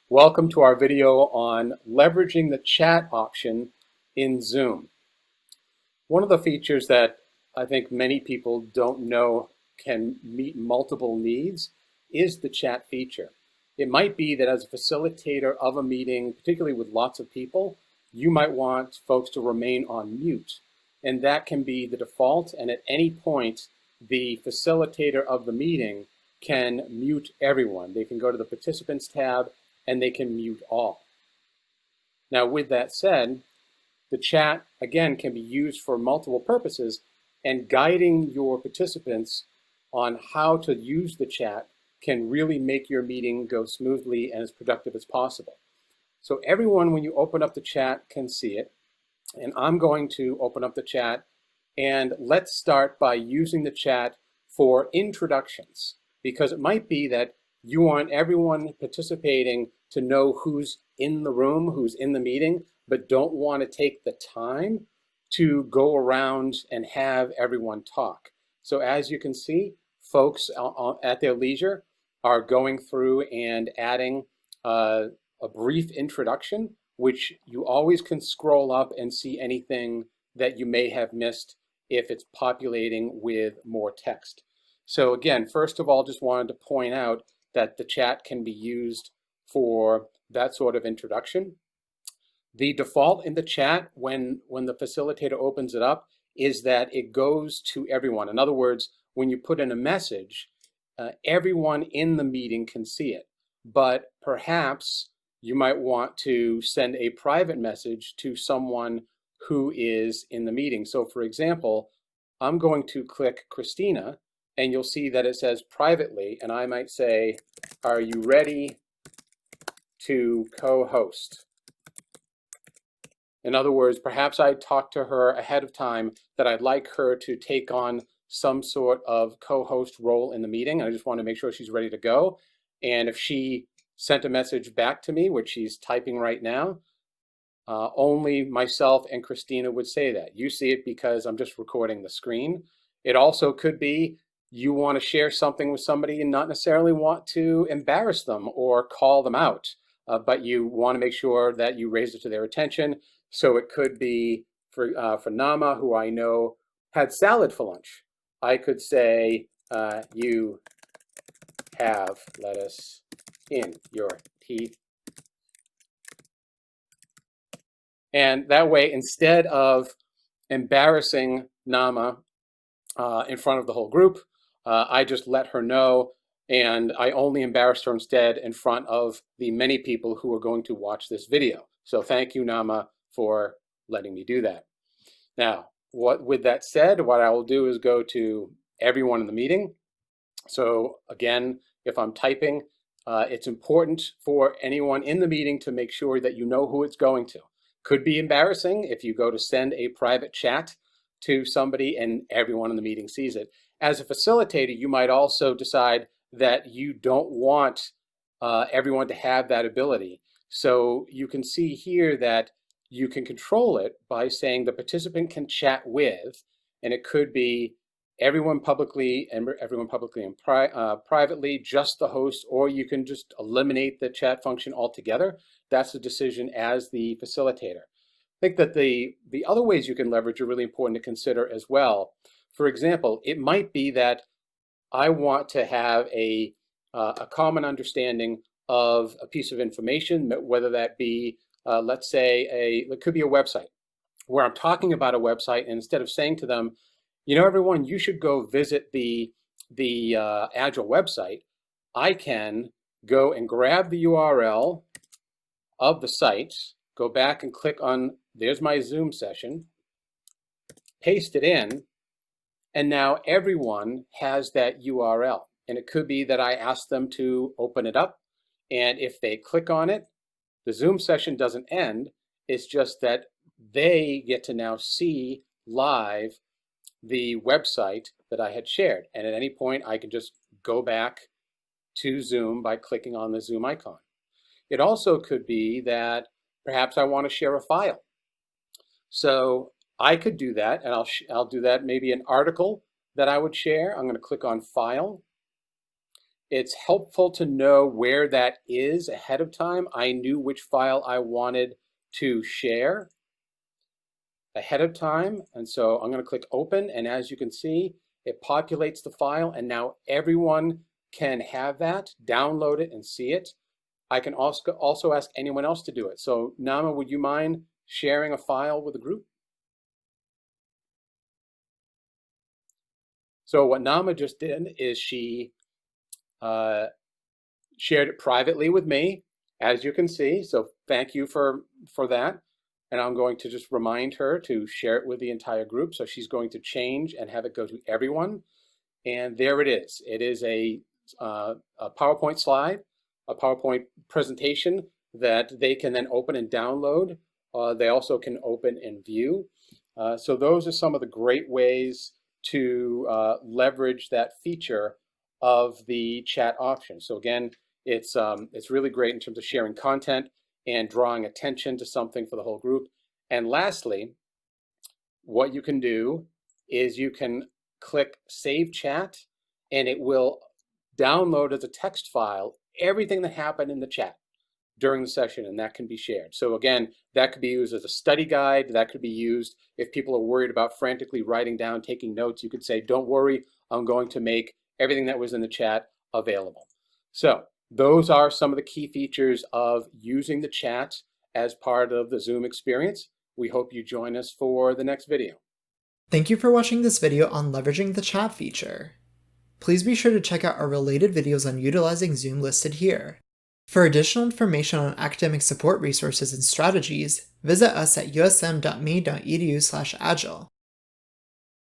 Welcome to our video on leveraging the chat option in Zoom. One of the features that I think many people don't know can meet multiple needs is the chat feature. It might be that as a facilitator of a meeting, particularly with lots of people, you might want folks to remain on mute. And that can be the default, and at any point, the facilitator of the meeting can mute everyone. They can go to the participants tab and they can mute all. Now, with that said, the chat, again, can be used for multiple purposes, and guiding your participants on how to use the chat can really make your meeting go smoothly and as productive as possible. So everyone, when you open up the chat, can see it. And I'm going to open up the chat, and let's start by using the chat for introductions, because it might be that you want everyone participating to know who's in the room, who's in the meeting, but don't want to take the time to go around and have everyone talk. So as you can see, folks at their leisure are going through and adding a brief introduction, which you always can scroll up and see anything that you may have missed if it's populating with more text. So again, first of all, just wanted to point out that the chat can be used for that sort of introduction. The default in the chat when the facilitator opens it up is that it goes to everyone. In other words, when you put in a message, everyone in the meeting can see it. But perhaps you might want to send a private message to someone who is in the meeting. So for example, I'm going to click Christina, and you'll see that it says privately, and I might say, are you ready to co-host? In other words, perhaps I talked to her ahead of time that I'd like her to take on some sort of co-host role in the meeting. I just want to make sure she's ready to go. And if she sent a message back to me, which she's typing right now, only myself and Christina would say that. You see it because I'm just recording the screen. It also could be you want to share something with somebody and not necessarily want to embarrass them or call them out, but you want to make sure that you raise it to their attention. So it could be for Nama, who I know had salad for lunch. I could say, you have lettuce in your teeth. And that way, instead of embarrassing Nama in front of the whole group, I just let her know, and I only embarrassed her instead in front of the many people who are going to watch this video. So thank you, Nama, for letting me do that. Now, with that said, what I will do is go to everyone in the meeting. So again, if I'm typing, it's important for anyone in the meeting to make sure that you know who it's going to. Could be embarrassing if you go to send a private chat to somebody and everyone in the meeting sees it. As a facilitator, you might also decide that you don't want everyone to have that ability. So you can see here that you can control it by saying the participant can chat with, and it could be everyone publicly and privately, just the host, or you can just eliminate the chat function altogether. That's a decision as the facilitator. I think that the other ways you can leverage are really important to consider as well. For example, it might be that I want to have a common understanding of a piece of information, whether that be, let's say, it could be a website, where I'm talking about a website, and instead of saying to them, you know, everyone, you should go visit the Agile website, I can go and grab the URL of the site, go back and click on, there's my Zoom session, paste it in, and now everyone has that URL. And it could be that I ask them to open it up, and if they click on it, the Zoom session doesn't end. It's just that they get to now see live the website that I had shared. And at any point, I can just go back to Zoom by clicking on the Zoom icon. It also could be that perhaps I want to share a file. So I could do that, and I'll do that, maybe an article that I would share. I'm going to click on File. It's helpful to know where that is ahead of time. I knew which file I wanted to share ahead of time. And so I'm going to click open. And as you can see, it populates the file. And now everyone can have that, download it and see it. I can also ask anyone else to do it. So Nama, would you mind sharing a file with the group? So what Nama just did is she shared it privately with me, as you can see. So thank you for that. And I'm going to just remind her to share it with the entire group. So she's going to change and have it go to everyone. And there it is. It is a PowerPoint slide, a PowerPoint presentation that they can then open and download. They also can open and view. So those are some of the great ways to leverage that feature of the chat option. So again, it's really great in terms of sharing content and drawing attention to something for the whole group. And lastly, what you can do is you can click Save Chat, and it will download as a text file everything that happened in the chat during the session, and that can be shared. So again, that could be used as a study guide. That could be used if people are worried about frantically writing down, taking notes. You could say, don't worry, I'm going to make everything that was in the chat available. So those are some of the key features of using the chat as part of the Zoom experience. We hope you join us for the next video. Thank you for watching this video on leveraging the chat feature. Please be sure to check out our related videos on utilizing Zoom listed here. For additional information on academic support resources and strategies, visit us at usm.me.edu/agile.